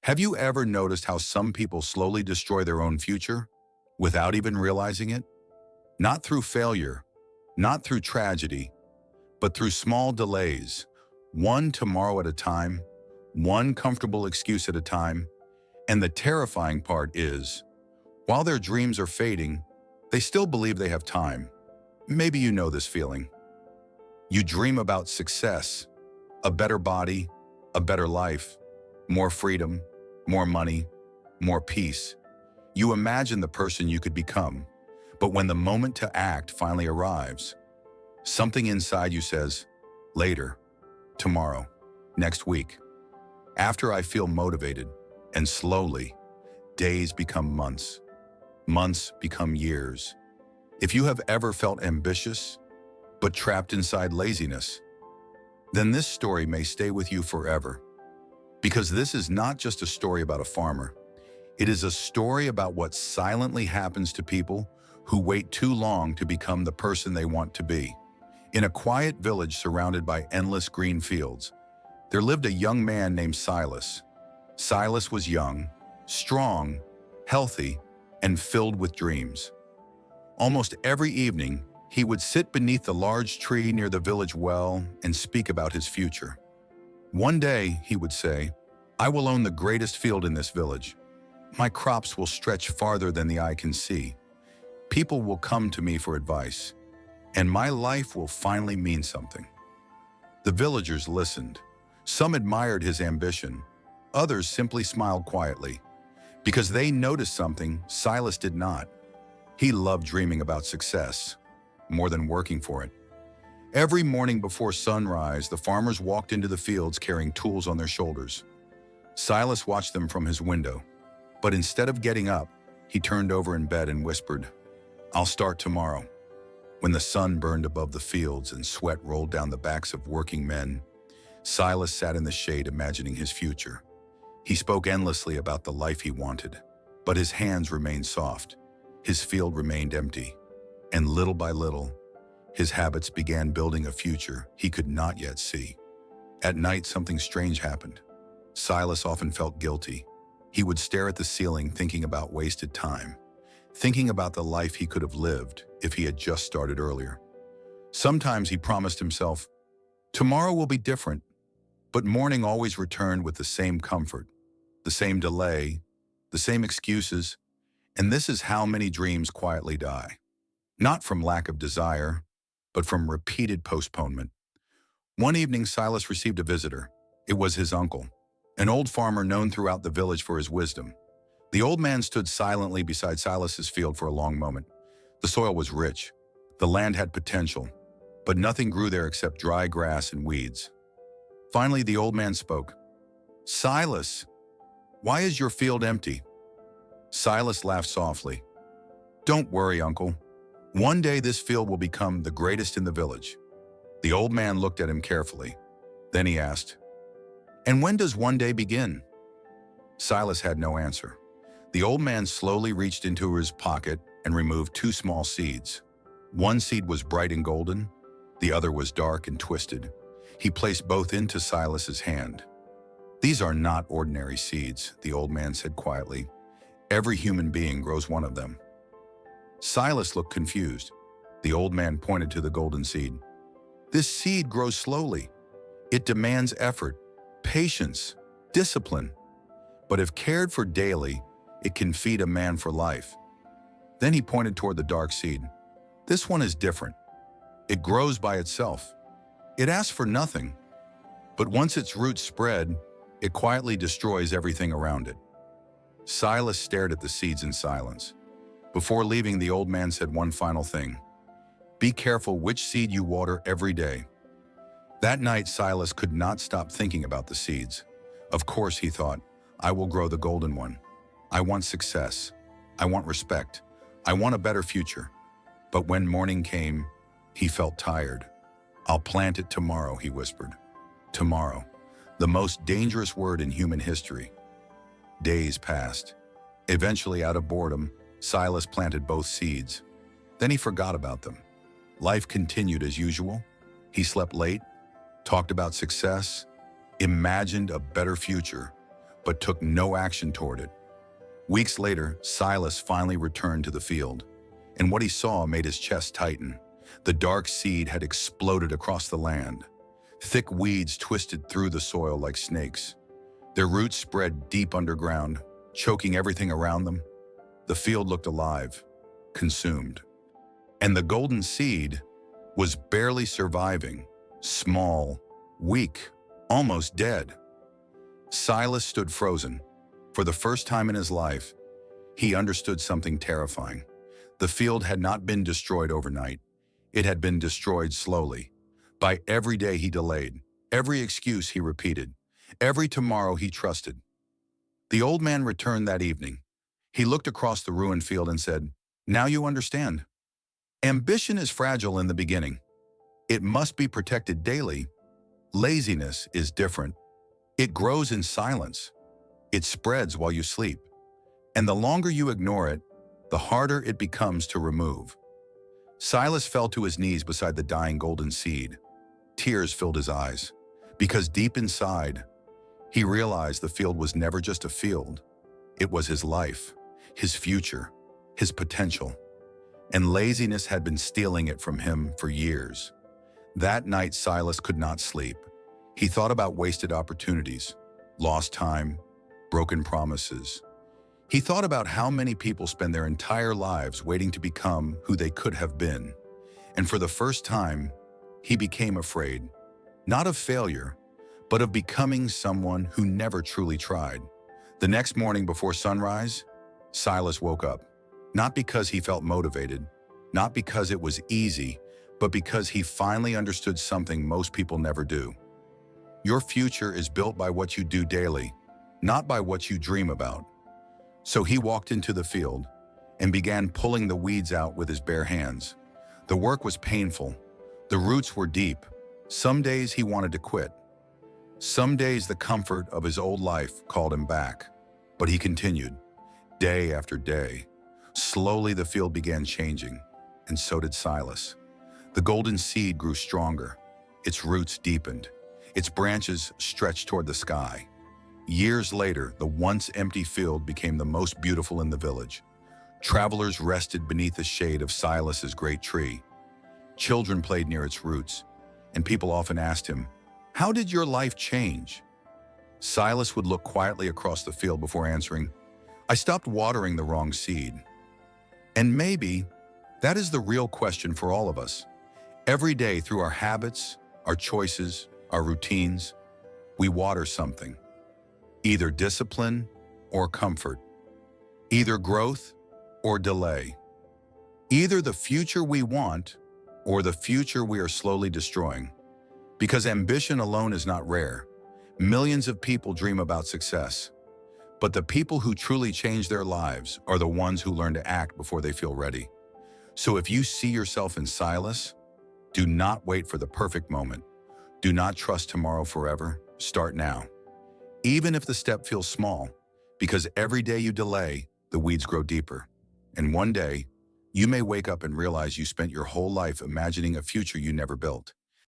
Have you ever noticed how some people slowly destroy their own future without even realizing it? Not through failure, not through tragedy, but through small delays, one tomorrow at a time, one comfortable excuse at a time. And the terrifying part is, while their dreams are fading, they still believe they have time. Maybe you know this feeling. You dream about success, a better body, a better life, more freedom, more money, more peace. You imagine the person you could become, but when the moment to act finally arrives, something inside you says, later, tomorrow, next week, after I feel motivated, and slowly, days become months, months become years. If you have ever felt ambitious, but trapped inside laziness, then this story may stay with you forever. Because this is not just a story about a farmer. It is a story about what silently happens to people who wait too long to become the person they want to be. In a quiet village surrounded by endless green fields, there lived a young man named Silas. Silas was young, strong, healthy, and filled with dreams. Almost every evening, he would sit beneath the large tree near the village well and speak about his future. One day, he would say, I will own the greatest field in this village. My crops will stretch farther than the eye can see. People will come to me for advice, and my life will finally mean something. The villagers listened. Some admired his ambition. Others simply smiled quietly, because they noticed something Silas did not. He loved dreaming about success, more than working for it. Every morning before sunrise, the farmers walked into the fields carrying tools on their shoulders. Silas watched them from his window, but instead of getting up, he turned over in bed and whispered, I'll start tomorrow. When the sun burned above the fields and sweat rolled down the backs of working men, Silas sat in the shade imagining his future. He spoke endlessly about the life he wanted, but his hands remained soft. His field remained empty, and little by little, his habits began building a future he could not yet see. At night, something strange happened. Silas often felt guilty. He would stare at the ceiling thinking about wasted time, thinking about the life he could have lived if he had just started earlier. Sometimes he promised himself, tomorrow will be different, but morning always returned with the same comfort, the same delay, the same excuses, and this is how many dreams quietly die. Not from lack of desire, but from repeated postponement. One evening, Silas received a visitor. It was his uncle, an old farmer known throughout the village for his wisdom. The old man stood silently beside Silas's field for a long moment. The soil was rich. The land had potential, but nothing grew there except dry grass and weeds. Finally, the old man spoke. Silas, why is your field empty? Silas laughed softly. Don't worry, uncle. One day this field will become the greatest in the village. The old man looked at him carefully. Then he asked, and when does one day begin? Silas had no answer. The old man slowly reached into his pocket and removed two small seeds. One seed was bright and golden, the other was dark and twisted. He placed both into Silas's hand. These are not ordinary seeds, the old man said quietly. Every human being grows one of them. Silas looked confused. The old man pointed to the golden seed. This seed grows slowly. It demands effort, patience, discipline. But if cared for daily, it can feed a man for life. Then he pointed toward the dark seed. This one is different. It grows by itself. It asks for nothing. But once its roots spread, it quietly destroys everything around it. Silas stared at the seeds in silence. Before leaving, the old man said one final thing. Be careful which seed you water every day. That night, Silas could not stop thinking about the seeds. Of course, he thought, I will grow the golden one. I want success. I want respect. I want a better future. But when morning came, he felt tired. I'll plant it tomorrow, he whispered. Tomorrow, the most dangerous word in human history. Days passed. Eventually, out of boredom, Silas planted both seeds. Then he forgot about them. Life continued as usual. He slept late, talked about success, imagined a better future. but took no action toward it. Weeks later, Silas finally returned to the field, and what he saw made his chest tighten. The dark seed had exploded across the land. Thick weeds twisted through the soil like snakes. Their roots spread deep underground, choking everything around them. The field looked alive, consumed. And the golden seed was barely surviving, small, weak, almost dead. Silas stood frozen. For the first time in his life, he understood something terrifying. The field had not been destroyed overnight. It had been destroyed slowly. By every day he delayed, every excuse he repeated, every tomorrow he trusted. The old man returned that evening. He looked across the ruined field and said, "Now you understand. Ambition is fragile in the beginning. It must be protected daily. Laziness is different. It grows in silence. It spreads while you sleep. And the longer you ignore it, the harder it becomes to remove." Silas fell to his knees beside the dying golden seed. Tears filled his eyes, because deep inside, he realized the field was never just a field. It was his life, his future, his potential. And laziness had been stealing it from him for years. That night, Silas could not sleep. He thought about wasted opportunities, lost time, broken promises. He thought about how many people spend their entire lives waiting to become who they could have been. And for the first time, he became afraid, not of failure, but of becoming someone who never truly tried. The next morning before sunrise, Silas woke up, not because he felt motivated, not because it was easy, but because he finally understood something most people never do. Your future is built by what you do daily, not by what you dream about. So he walked into the field and began pulling the weeds out with his bare hands. The work was painful. The roots were deep. Some days he wanted to quit. Some days the comfort of his old life called him back. But he continued, day after day. Slowly the field began changing, and so did Silas. The golden seed grew stronger. Its roots deepened. Its branches stretched toward the sky. Years later, the once empty field became the most beautiful in the village. Travelers rested beneath the shade of Silas's great tree. Children played near its roots, and people often asked him, "How did your life change?" Silas would look quietly across the field before answering, "I stopped watering the wrong seed." And maybe that is the real question for all of us. Every day, through our habits, our choices, our routines, we water something. Either discipline or comfort. Either growth or delay. Either the future we want or the future we are slowly destroying. Because ambition alone is not rare. Millions of people dream about success. But the people who truly change their lives are the ones who learn to act before they feel ready. So if you see yourself in Silas, do not wait for the perfect moment. Do not trust tomorrow forever. Start now. Even if the step feels small, because every day you delay, the weeds grow deeper. And one day, you may wake up and realize you spent your whole life imagining a future you never built.